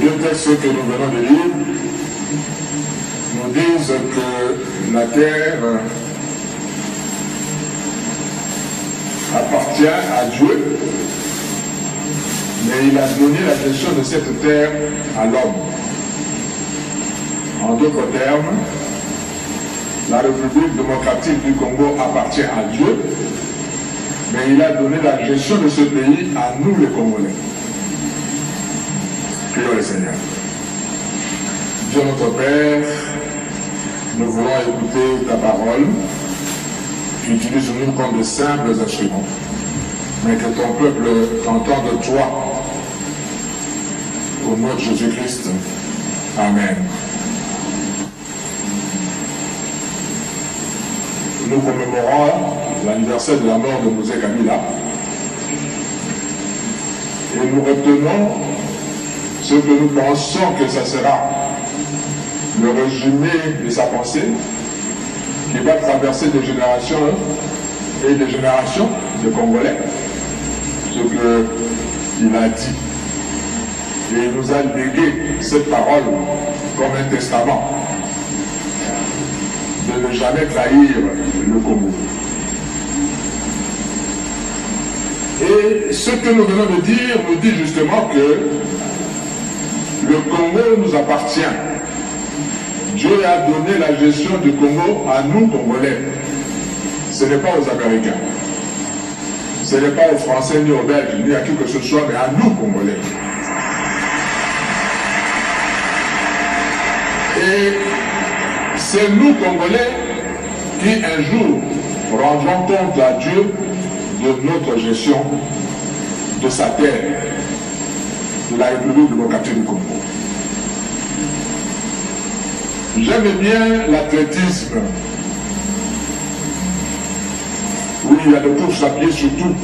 deux textes que nous venons de lire nous disent que la terre appartient à Dieu, mais il a donné la gestion de cette terre à l'homme. En d'autres termes, la République démocratique du Congo appartient à Dieu, mais il a donné la gestion de ce pays à nous les Congolais. Prions le Seigneur. Dieu notre Père, nous voulons écouter ta parole. Utilise-nous comme de simples instruments, mais que ton peuple t'entende toi. Au nom de Jésus-Christ. Amen. Nous commémorons l'anniversaire de la mort de Mosé Kabila et nous retenons ce que nous pensons que ça sera le résumé de sa pensée qui va traverser des générations et des générations de Congolais, ce qu'il a dit. Et il nous a légué cette parole comme un testament de ne jamais trahir le Congo. Et ce que nous venons de dire nous dit justement que le Congo nous appartient. Dieu a donné la gestion du Congo à nous, Congolais. Ce n'est pas aux Américains. Ce n'est pas aux Français, ni aux Belges, ni à qui que ce soit, mais à nous, Congolais. Et c'est nous, Congolais, qui un jour rendrons compte à Dieu de notre gestion de sa terre, de la République démocratique du Congo. J'aime bien l'athlétisme, où il y a des courses à pied surtout.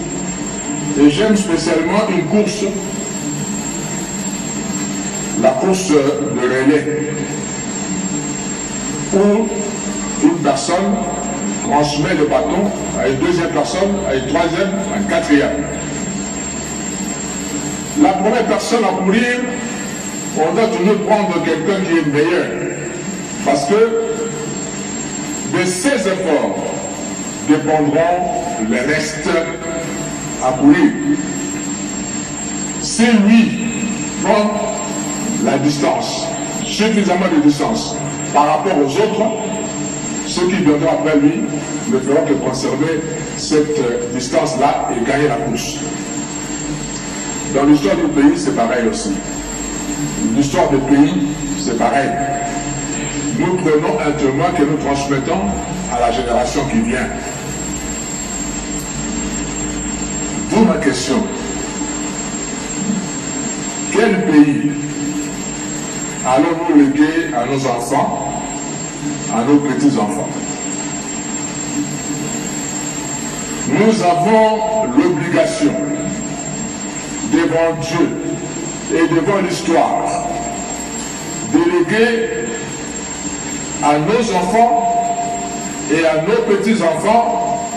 Et j'aime spécialement une course, la course de relais, où une personne transmet le bâton à une deuxième personne, à une troisième, à une quatrième. La première personne à courir, on doit toujours prendre quelqu'un qui est meilleur. Parce que de ses efforts dépendront les restes à courir. Si lui prend la distance, suffisamment de distance par rapport aux autres, ceux qui viendront après lui ne feront que conserver cette distance-là et gagner la course. Dans l'histoire du pays, c'est pareil aussi. L'histoire du pays, c'est pareil. Nous prenons un témoin que nous transmettons à la génération qui vient. D'où ma question. Quel pays allons-nous léguer à nos enfants, à nos petits-enfants? Nous avons l'obligation devant Dieu et devant l'histoire de léguer à nos enfants et à nos petits-enfants,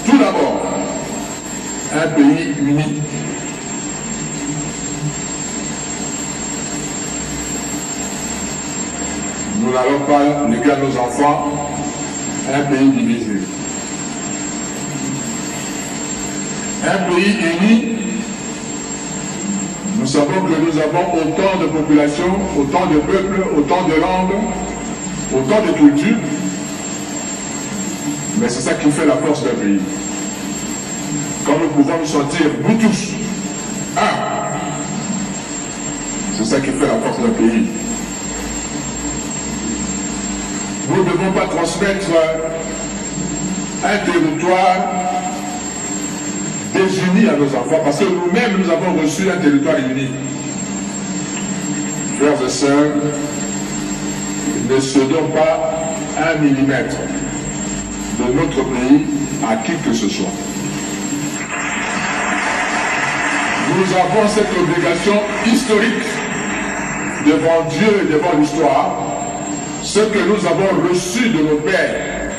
tout d'abord, un pays uni. Nous n'allons pas léguer à nos enfants un pays divisé. Un pays uni, nous savons que nous avons autant de populations, autant de peuples, autant de langues, autant de cultures, mais c'est ça qui fait la force d'un pays. Quand nous pouvons nous sentir, nous tous, un, c'est ça qui fait la force d'un pays. Nous ne devons pas transmettre un territoire désuni à nos enfants, parce que nous-mêmes, nous avons reçu un territoire uni. Frères et sœurs, ne cédons pas 1 millimètre de notre pays à qui que ce soit. Nous avons cette obligation historique devant Dieu et devant l'histoire. Ce que nous avons reçu de nos pères,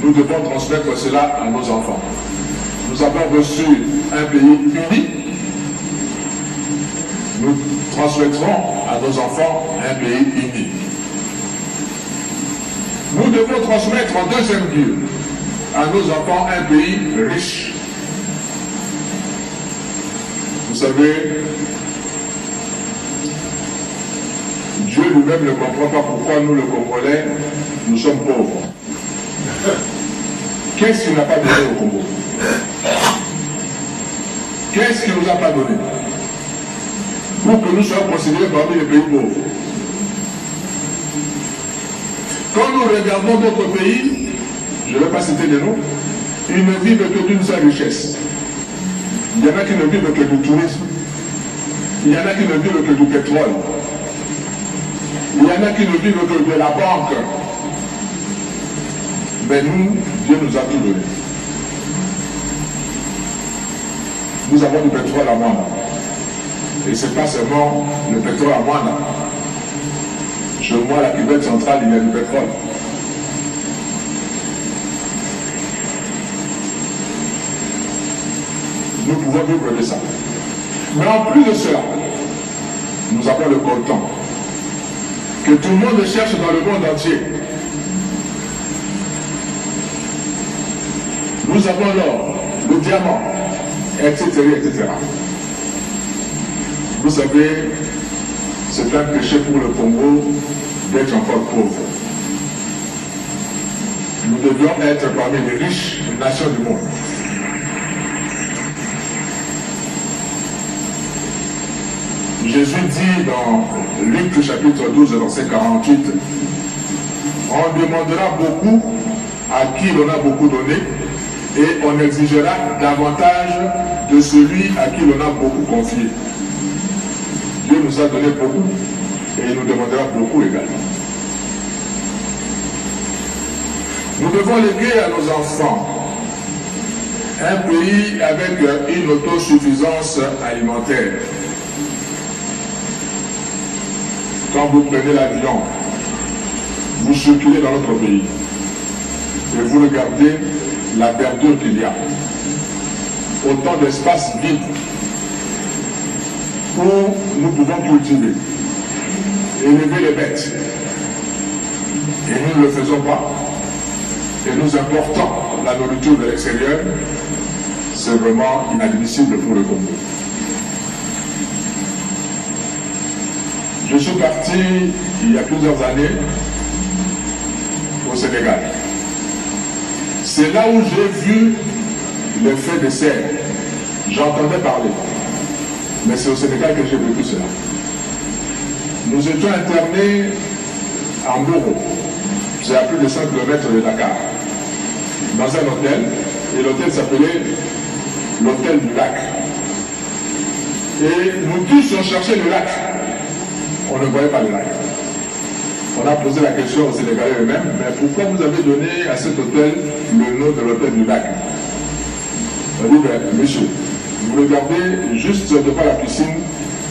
nous devons transmettre cela à nos enfants. Nous avons reçu un pays uni, nous transmettrons à nos enfants un pays uni. Nous devons transmettre en deuxième lieu à nos enfants un pays riche. Vous savez, Dieu lui-même ne comprend pas pourquoi nous, le Congolais, nous sommes pauvres. Qu'est-ce qu'il n'a pas donné au Congo? Qu'est-ce qu'il ne nous a pas donné pour que nous soyons considérés parmi les pays pauvres? Quand nous regardons d'autres pays, je ne vais pas citer des noms, ils ne vivent que d'une seule richesse. Il y en a qui ne vivent que du tourisme. Il y en a qui ne vivent que du pétrole. Il y en a qui ne vivent que de la banque. Mais nous, Dieu nous a tout donné. Nous avons du pétrole à Mwana. Et ce n'est pas seulement le pétrole à Mwana. Chez moi, la cuvette centrale, il y a du pétrole. Nous pouvons vivre de ça. Mais en plus de cela, nous avons le coltan que tout le monde cherche dans le monde entier. Nous avons l'or, le diamant, etc., etc. Vous savez, c'est un péché pour le Congo d'être encore pauvre. Nous devions être parmi les riches nations du monde. Jésus dit dans Luc chapitre 12, verset 48, on demandera beaucoup à qui l'on a beaucoup donné et on exigera davantage de celui à qui l'on a beaucoup confié. Dieu nous a donné beaucoup et il nous demandera beaucoup également. Nous devons léguer à nos enfants un pays avec une autosuffisance alimentaire. Quand vous prenez l'avion, vous circulez dans notre pays et vous regardez la verdure qu'il y a. Autant d'espace vide où nous pouvons cultiver, élever les bêtes. Et nous ne le faisons pas. Et nous importons la nourriture de l'extérieur. C'est vraiment inadmissible pour le Congo. Je suis parti il y a plusieurs années au Sénégal. C'est là où j'ai vu l'effet de serre. J'entendais parler. Mais c'est au Sénégal que j'ai vécu cela. Nous étions internés en Mboro. C'est à plus de 5 km de Dakar. Dans un hôtel. Et l'hôtel s'appelait l'hôtel du lac. Et nous tous on cherchait le lac. On ne voyait pas le lac. On a posé la question aux Sénégalais eux-mêmes, mais pourquoi vous avez donné à cet hôtel le nom de l'hôtel du lac? On dit, ben, monsieur, vous regardez juste devant la piscine,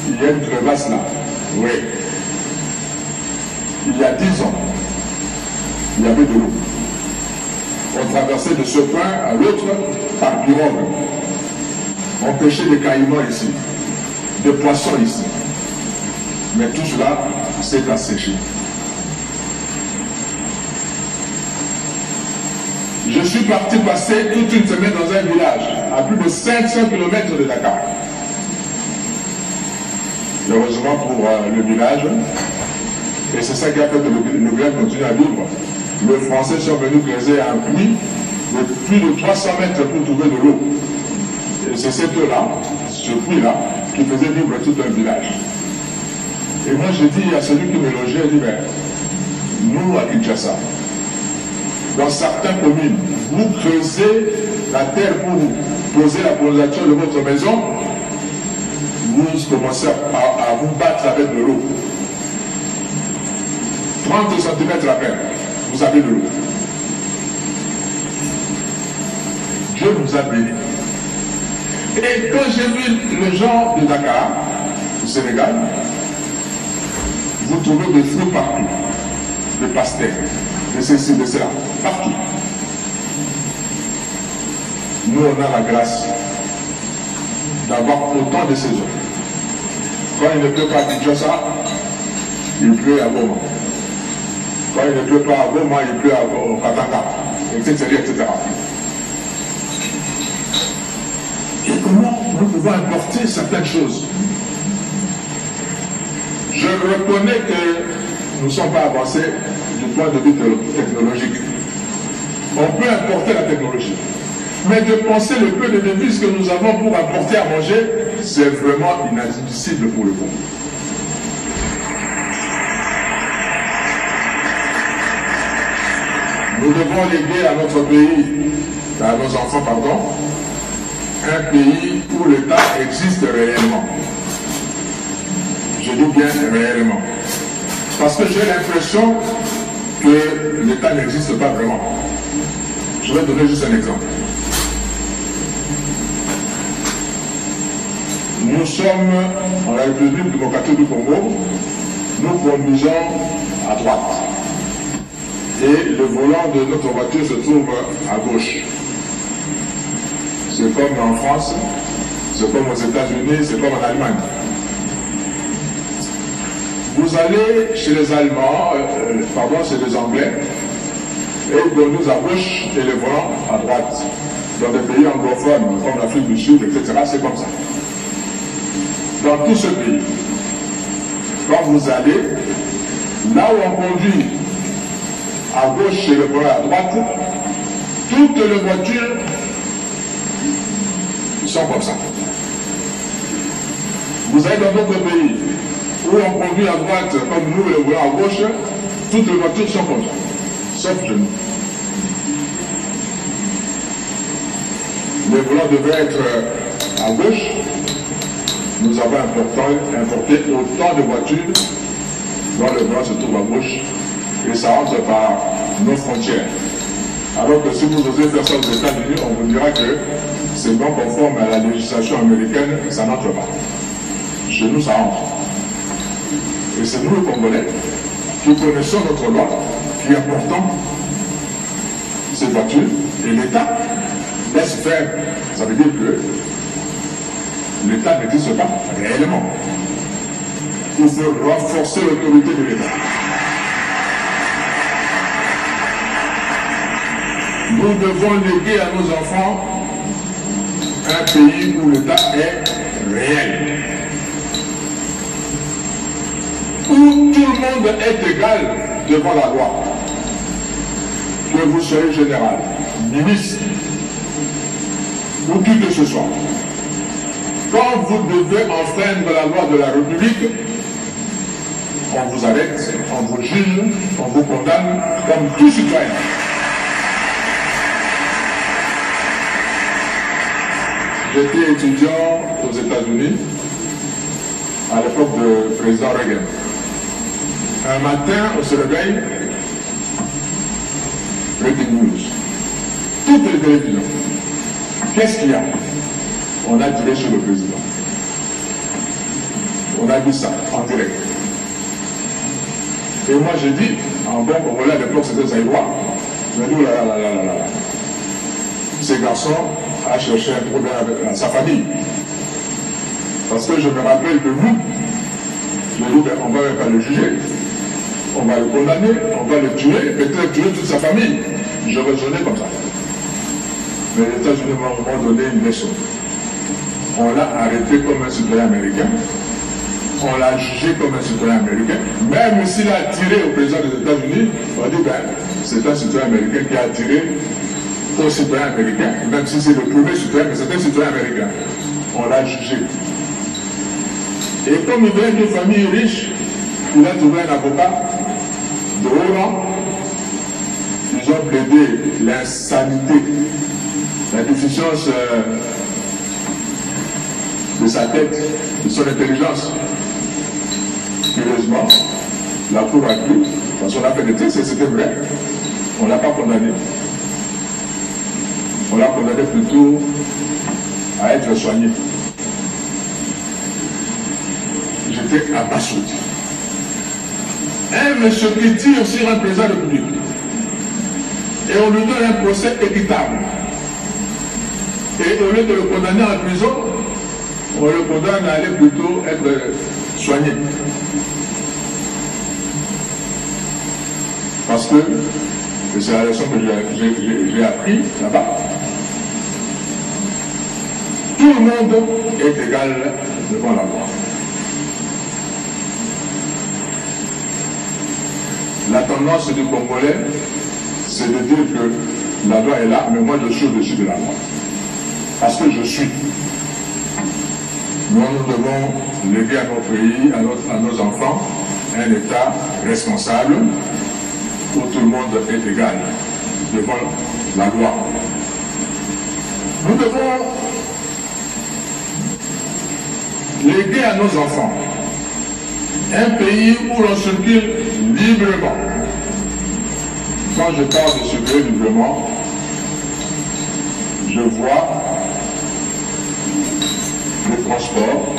il y a une crevasse là. Oui. Il y a 10 ans, il y avait de l'eau. On traversait de ce point à l'autre par pirogue. On pêchait des caïmans ici, des poissons ici. Mais tout cela s'est asséché. Je suis parti passer toute une semaine dans un village, à plus de 500 km de Dakar. Heureusement pour le village, et c'est ça qui a fait que le village continue à vivre. Les Français sont venus creuser un puits de plus de 300 mètres pour trouver de l'eau. Et c'est cette eau-là, ce puits-là, qui faisait vivre tout un village. Et moi je dis à celui qui me logeait, je dis, ben, nous à Kinshasa, dans certaines communes, vous creusez la terre pour vous poser la fondation de votre maison, vous commencez à vous battre avec de l'eau. 30 cm à peine, vous avez de l'eau. Dieu nous a bénis. Et quand j'ai vu les gens de Dakar, au Sénégal, vous trouvez des fruits partout, des pastèques, de ceci, de cela, partout. Nous, on a la grâce d'avoir autant de saisons. Quand il ne pleut pas à Kinshasa, il pleut à Goma. Quand il ne pleut pas à Goma, il pleut au Katanga, etc., etc. Et comment nous pouvons importer certaines choses? Je reconnais que nous ne sommes pas avancés du point de vue technologique. On peut importer la technologie. Mais de penser le peu de devises que nous avons pour apporter à manger, c'est vraiment inadmissible pour le Congo. Nous devons léguer à notre pays, à nos enfants, pardon, un pays où l'État existe réellement. Je dis bien réellement. Parce que j'ai l'impression que l'État n'existe pas vraiment. Je vais donner juste un exemple. Nous sommes en République démocratique du Congo, nous conduisons à droite. Et le volant de notre voiture se trouve à gauche. C'est comme en France, c'est comme aux États-Unis, c'est comme en Allemagne. Vous allez chez les Allemands, chez les Anglais, et ils conduisent à gauche et le volant à droite. Dans des pays anglophones, comme l'Afrique du Sud, etc., c'est comme ça. Dans tout ce pays, quand vous allez, là où on conduit à gauche et le volant à droite, toutes les voitures sont comme ça. Vous allez dans d'autres pays où on conduit à droite comme nous et le volant à gauche, toutes les voitures sont comme ça, sauf chez nous. Le volant devait être à gauche. Nous avons importé autant de voitures dont le volant se trouve à gauche et ça entre par nos frontières. Alors que si vous osez faire ça aux États-Unis, on vous dira que c'est non conforme à la législation américaine, ça n'entre pas. Chez nous, ça entre. Et c'est nous, les Congolais, qui connaissons notre loi, qui importons ces voitures, et l'État laisse faire. Ça veut dire que l'État n'existe pas réellement. Il faut renforcer l'autorité de l'État. Nous devons léguer à nos enfants un pays où l'État est réel. Où tout le monde est égal devant la loi. Que vous soyez général, ministre, ou qui que ce soit. Quand vous devez enfreindre la loi de la République, on vous arrête, on vous juge, on vous condamne comme tout citoyen. J'étais étudiant aux États-Unis à l'époque du président Reagan. Un matin, on se réveille, breaking news. Toutes les télévisions. Qu'est-ce qu'il y a? On a tiré sur le président. On a vu ça en direct. Et moi j'ai dit, en bon congolais à l'époque c'était Zaïrois, je me dis, là. Ces garçons a cherché un problème avec sa famille. Parce que je me rappelle que nous, je dis, on ne va même pas le juger. On va le condamner, on va le tuer, peut-être tuer toute sa famille. Je raisonnais comme ça. Mais les États-Unis m'ont donné une leçon. On l'a arrêté comme un citoyen américain. On l'a jugé comme un citoyen américain. Même s'il a tiré au président des États-Unis, on dit, c'est un citoyen américain qui a tiré au citoyen américain. Même si c'est le premier citoyen, mais c'est un citoyen américain. On l'a jugé. Et comme il vient d'une famille riche, il a trouvé un avocat de haut rang. Ils ont plaidé l'insanité, la déficience de sa tête, de son intelligence. Curieusement, la cour a cru, parce qu'on a fait des tests et c'était vrai. On ne l'a pas condamné. On l'a condamné plutôt à être soigné. J'étais abasourdi. Un monsieur qui tire sur un président de la République et on lui donne un procès équitable. Et au lieu de le condamner en prison, on le condamne à aller plutôt être soigner. Parce que, et c'est la leçon que j'ai appris là-bas, tout le monde est égal devant la loi. La tendance du Congolais, c'est de dire que la loi est là, mais moi je suis au-dessus de la loi. Parce que je suis. Nous devons léguer à notre pays, à nos enfants, un État responsable, où tout le monde est égal devant la loi. Nous devons léguer à nos enfants un pays où l'on circule librement. Quand je parle de circuler librement, je vois le transport,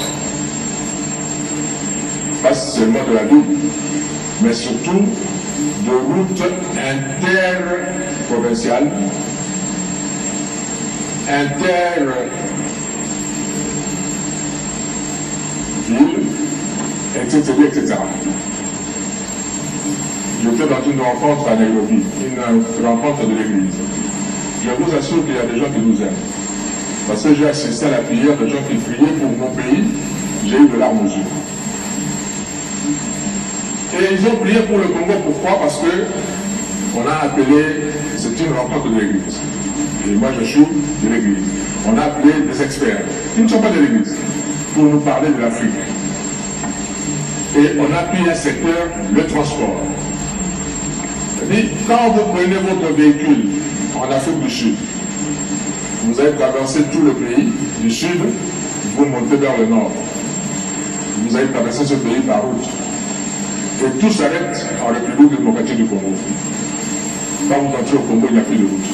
pas seulement de la ville, mais surtout de routes interprovinciales, villes, etc. J'étais dans une rencontre à Nairobi, une rencontre de l'église. Je vous assure qu'il y a des gens qui nous aiment. Parce que j'ai assisté à la prière de gens qui priaient pour mon pays, j'ai eu de larmes aux yeux. Et ils ont prié pour le Congo, pourquoi? Parce que on a appelé, c'est une rencontre de l'église. Et moi je suis de l'église. On a appelé des experts, qui ne sont pas de l'église, pour nous parler de l'Afrique. Et on a pris un secteur, le transport. C'est-à-dire, quand vous prenez votre véhicule en Afrique du Sud, vous allez traverser tout le pays du Sud, vous montez vers le Nord. Vous allez traverser ce pays par route. Et tout s'arrête en République démocratique du Congo. Quand vous entrez au Congo, il n'y a plus de route.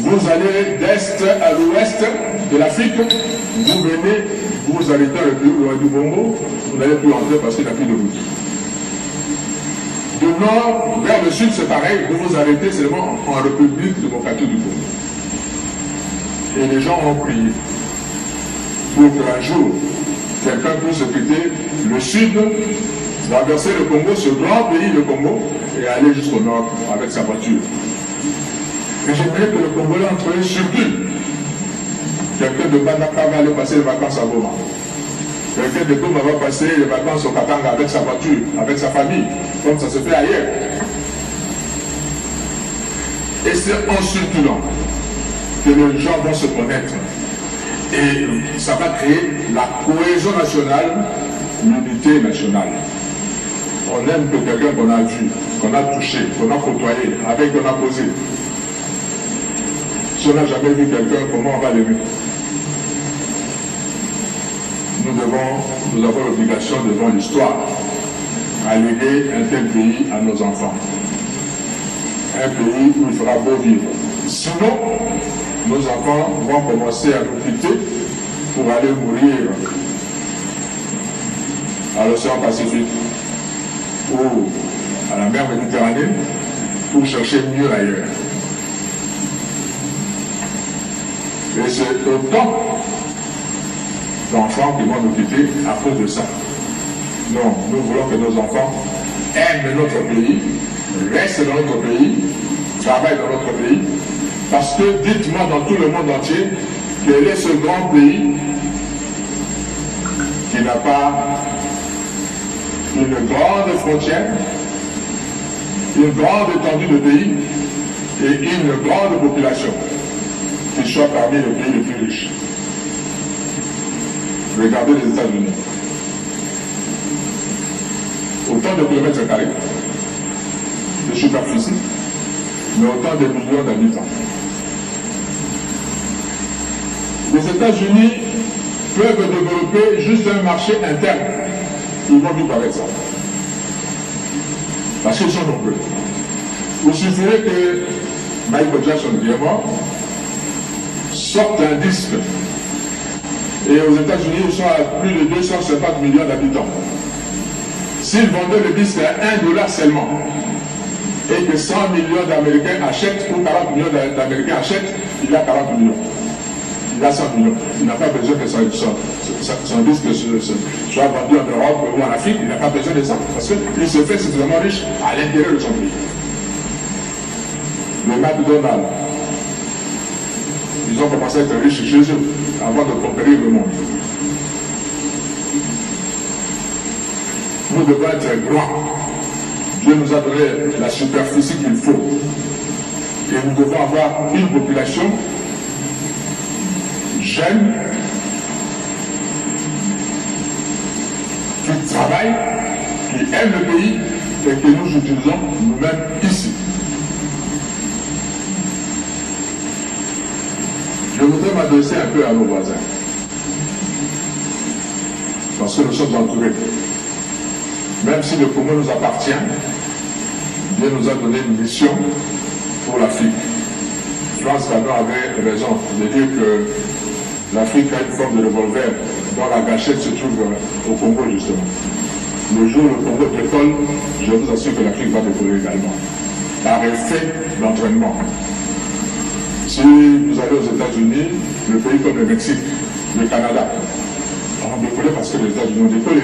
Vous allez d'est à l'ouest de l'Afrique, vous venez, vous arrêtez à République du Congo, vous n'allez plus entrer parce qu'il n'y a plus de route. Du nord vers le sud, c'est pareil, vous vous arrêtez seulement en République démocratique du Congo. Et les gens ont prié pour qu'un jour, quelqu'un puisse quitter le sud, traverser le Congo, ce grand pays, le Congo, et aller jusqu'au nord avec sa voiture. Et j'aimerais que le Congolais entre eux circule. Quelqu'un de Banaka va aller passer les vacances à Goma. Quelqu'un de Goma va passer les vacances au Katanga avec sa voiture, avec sa famille, comme ça se fait ailleurs. Et c'est en circulant que les gens vont se connaître. Et ça va créer la cohésion nationale, l'unité nationale. On aime que quelqu'un qu'on a vu, qu'on a touché, qu'on a côtoyé, avec qu'on a posé. Si on n'a jamais vu quelqu'un, comment on va l'aimer? Nous avons l'obligation devant l'histoire à léguer un tel pays à nos enfants. Un pays où il fera beau vivre. Sinon, nos enfants vont commencer à nous quitter pour aller mourir à l'océan Pacifique ou à la mer Méditerranée pour chercher mieux ailleurs. Et c'est autant d'enfants qui vont nous quitter à cause de ça. Non, nous voulons que nos enfants aiment notre pays, restent dans notre pays, travaillent dans notre pays, parce que dites-moi dans tout le monde entier, quel est ce grand pays qui n'a pas une grande frontière, une grande étendue de pays et une grande population qui soit parmi les pays les plus riches. Regardez les États-Unis. Autant de kilomètres carrés de superficie, mais autant de millions d'habitants. Les États-Unis peuvent développer juste un marché interne. Ils vont vivre avec ça. Parce qu'ils sont nombreux. Il suffirait que Michael Jackson, qui est mort, sorte un disque. Et aux États-Unis, ils sont à plus de 250 millions d'habitants. S'ils vendaient le disque à $1 seulement, et que 100 millions d'Américains achètent, ou 40 millions d'Américains achètent, il y a 40 millions. Il il a 100 millions. Il n'a pas besoin que son disque soit vendu en Europe ou en Afrique. Il n'a pas besoin de ça. Parce qu'il se fait suffisamment riche à l'intérieur de son pays. Le McDonald's, ils ont commencé à être riches chez eux avant de conquérir le monde. Nous devons être grands. Dieu nous a donné la superficie qu'il faut. Et nous devons avoir une population jeune, qui travaille, qui aime le pays et que nous utilisons nous-mêmes ici. Je voudrais m'adresser un peu à nos voisins, parce que nous sommes entourés. Même si le Congo nous appartient, Dieu nous a donné une mission pour l'Afrique. France Fanon avait raison de dire que l'Afrique a une forme de revolver dont la gâchette se trouve au Congo justement. Le jour où le Congo décolle, je vous assure que l'Afrique va décoller également, par effet d'entraînement. Si vous allez aux États-Unis, le pays comme le Mexique, le Canada, on va décoller parce que les États-Unis ont décollé.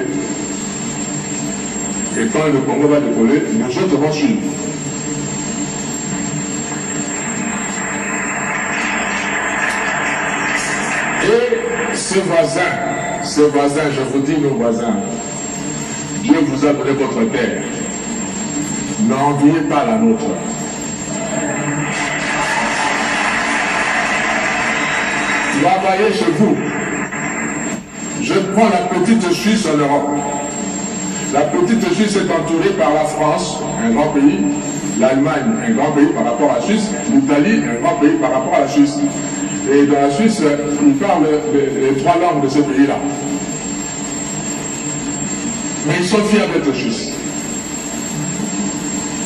Et quand le Congo va décoller, les autres vont suivre. Et ces voisins, je vous dis nos voisins, Dieu vous a donné votre terre. N'enviez pas la nôtre. Travaillez chez vous. Je prends la petite Suisse en Europe. La petite Suisse est entourée par la France, un grand pays, l'Allemagne, un grand pays par rapport à la Suisse, l'Italie, un grand pays par rapport à la Suisse. Et dans la Suisse, ils parlent les trois langues de ce pays-là. Mais ils sont fiers d'être Suisses.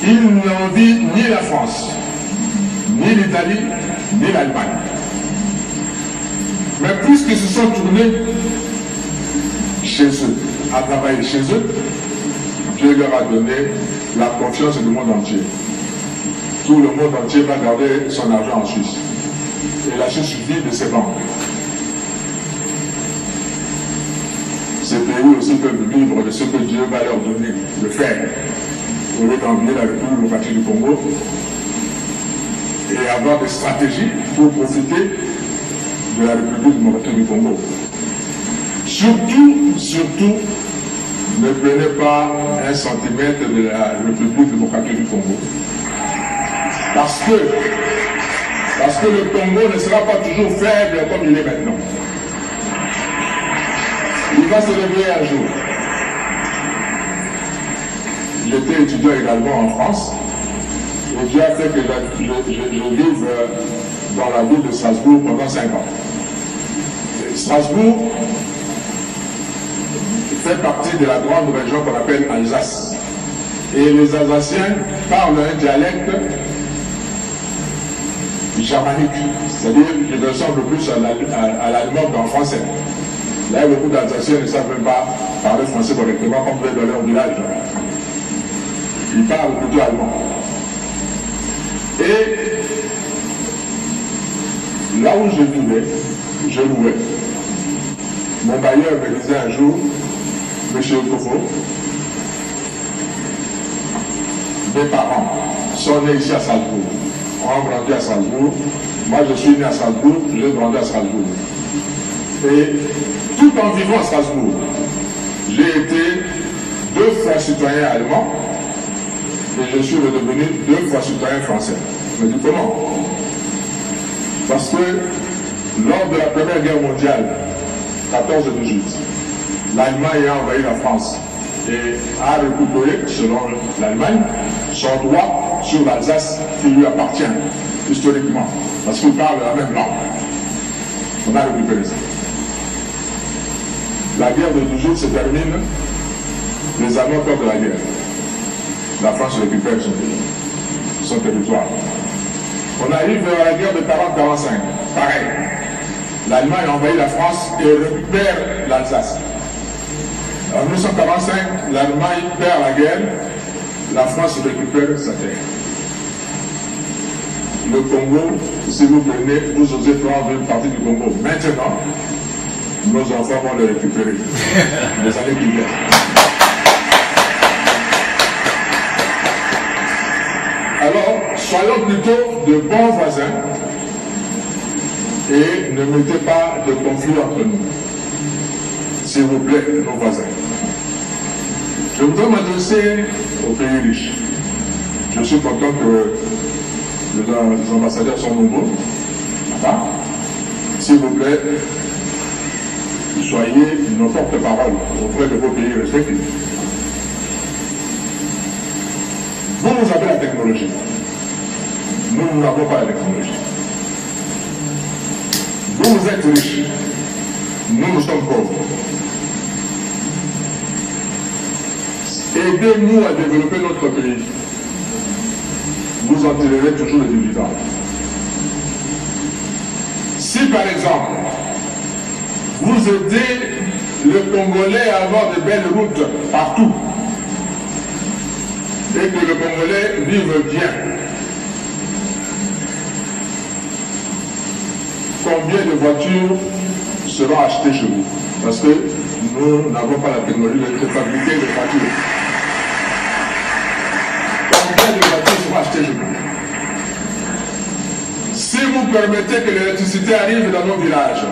Ils n'envient ni la France, ni l'Italie, ni l'Allemagne. Mais puisqu'ils se sont tournés chez eux, à travailler chez eux, Dieu leur a donné la confiance du monde entier. Tout le monde entier va garder son argent en Suisse. Et la Suisse vit de ses banques. Ces pays aussi peuvent vivre de ce que Dieu va leur donner de faire, au lieu d'envier la République démocratique du Congo et avoir des stratégies pour profiter de la République démocratique du Congo. Surtout, ne prenez pas un centimètre de la République démocratique du Congo. Parce que le Congo ne sera pas toujours faible comme il est maintenant. Il va se réveiller un jour. J'étais étudiant également en France, et Dieu a fait que je vive dans la ville de Strasbourg pendant 5 ans. Et Strasbourg fait partie de la grande région qu'on appelle Alsace. Et les Alsaciens parlent un dialecte germanique, c'est-à-dire qu'il ressemble plus à l'allemand qu'en français. Là, beaucoup d'Alsaciens ne savent même pas parler français correctement comme dans leur village. Ils parlent plutôt allemand. Et là où je vivais, je louais. Mon bailleur me disait un jour, Monsieur Okofo, mes parents sont nés ici à Strasbourg. On a grandi à Strasbourg. Moi, je suis né à Strasbourg, j'ai grandi à Strasbourg. Et tout en vivant à Strasbourg, j'ai été 2 fois citoyen allemand et je suis redevenu 2 fois citoyen français. Je me dis comment? Parce que lors de la Première Guerre mondiale, 14-18, l'Allemagne a envahi la France et a récupéré, selon l'Allemagne, son droit sur l'Alsace qui lui appartient historiquement, parce qu'il parle la même langue. On a récupéré ça. La guerre de 18 se termine, les Allemands perdent la guerre. La France récupère son territoire. On arrive à la guerre de 40-45, pareil. L'Allemagne envahit la France et récupère l'Alsace. En 1945, l'Allemagne perd la guerre, la France récupère sa terre. le Congo, si vous venez, vous osez prendre une partie du Congo. Maintenant, nos enfants vont le récupérer. Les années qui viennent. Alors, soyons plutôt de bons voisins et ne mettez pas de conflit entre nous. S'il vous plaît, nos voisins. Je voudrais m'adresser aux pays riches. Je suis content que les ambassadeurs sont nombreux. S'il vous plaît, soyez nos porte-parole auprès de vos pays respectifs. Vous avez la technologie. Nous n'avons pas la technologie. Vous êtes riches. Nous sommes pauvres. Aidez-nous à développer notre pays. Vous en tirerez toujours le dividende. Si par exemple, vous aidez le Congolais à avoir de belles routes partout, et que le Congolais vive bien, combien de voitures seront achetées chez vous? Parce que nous n'avons pas la technologie de fabriquer des voitures. Combien de voitures seront achetées chez vous? Si vous permettez que l'électricité arrive dans nos villages,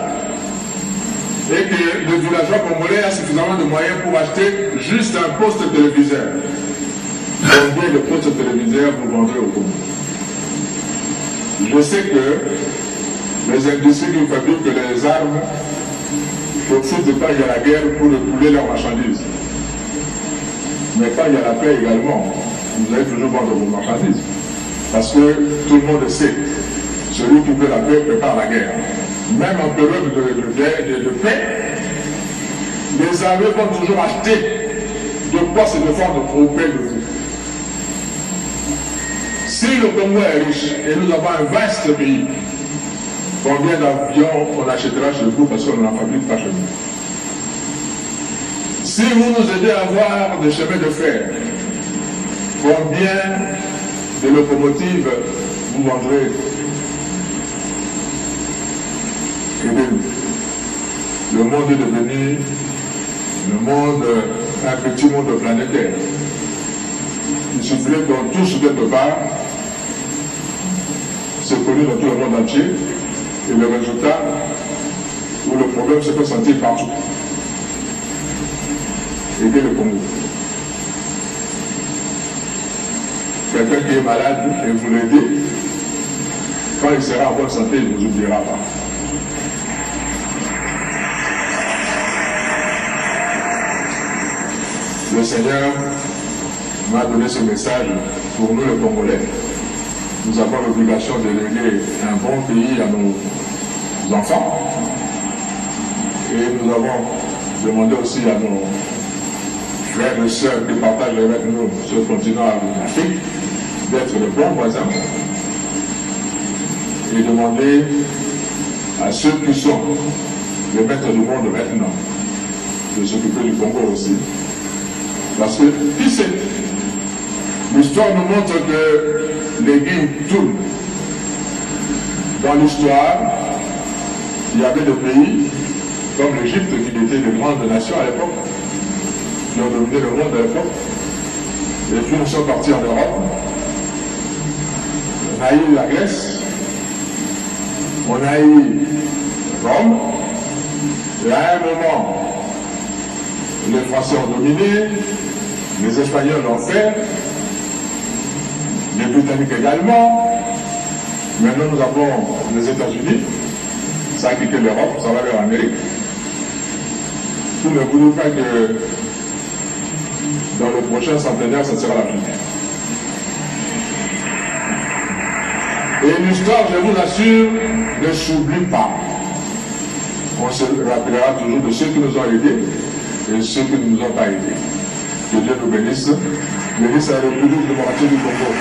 et que le villageois congolais a suffisamment de moyens pour acheter juste un poste téléviseur, combien de postes téléviseurs vous vendrez au Congo? Je sais que les industries qui fabriquent les armes profitent de quand il y a la guerre pour écouler leurs marchandises. Mais quand il y a la paix également, vous allez toujours vendre vos marchandises. Parce que tout le monde sait, celui qui veut la paix prépare la guerre. Même en période de paix, les armées vont toujours acheter de quoi se défendre auprès de vous. Si le Congo est riche et nous avons un vaste pays, combien d'avions on achètera chez vous parce qu'on n'en fabrique pas chez nous? Si vous nous aidez à avoir des chemins de fer, combien de locomotives vous vendrez? Aidez-nous. Le monde est devenu un petit monde planétaire. Il suffirait qu'on touche quelque part, c'est connu dans tout le monde entier, et le résultat, où le problème se fait sentir partout. Aidez le Congo. Quelqu'un qui est malade et vous l'aidez, quand il sera en bonne santé, il ne vous oubliera pas. Le Seigneur m'a donné ce message pour nous les Congolais. Nous avons l'obligation de léguer un bon pays à nos enfants. Et nous avons demandé aussi à nos frères et sœurs qui partagent avec nous ce continent afrique d'être de bons voisins. Et demander à ceux qui sont les maîtres du monde maintenant de s'occuper du Congo aussi. Parce que, qui sait, l'histoire nous montre que les guilles tournent. Dans l'histoire, il y avait des pays, comme l'Égypte, qui étaient de grandes nations à l'époque, qui ont dominé le monde à l'époque, et puis nous sommes partis en Europe. On a eu la Grèce, on a eu Rome, et à un moment, les Français ont dominé, les Espagnols l'ont fait, les Britanniques également. Maintenant nous avons les États-Unis, ça a quitté l'Europe, ça va vers l'Amérique. Tout ne voulons pas que dans le prochain centenaire, ça sera l'Afrique. Et l'histoire, je vous assure, ne s'oublie pas. On se rappellera toujours de ceux qui nous ont aidés et ceux qui ne nous ont pas aidés. Que Dieu nous bénisse. Bénisse la République démocratique du Congo.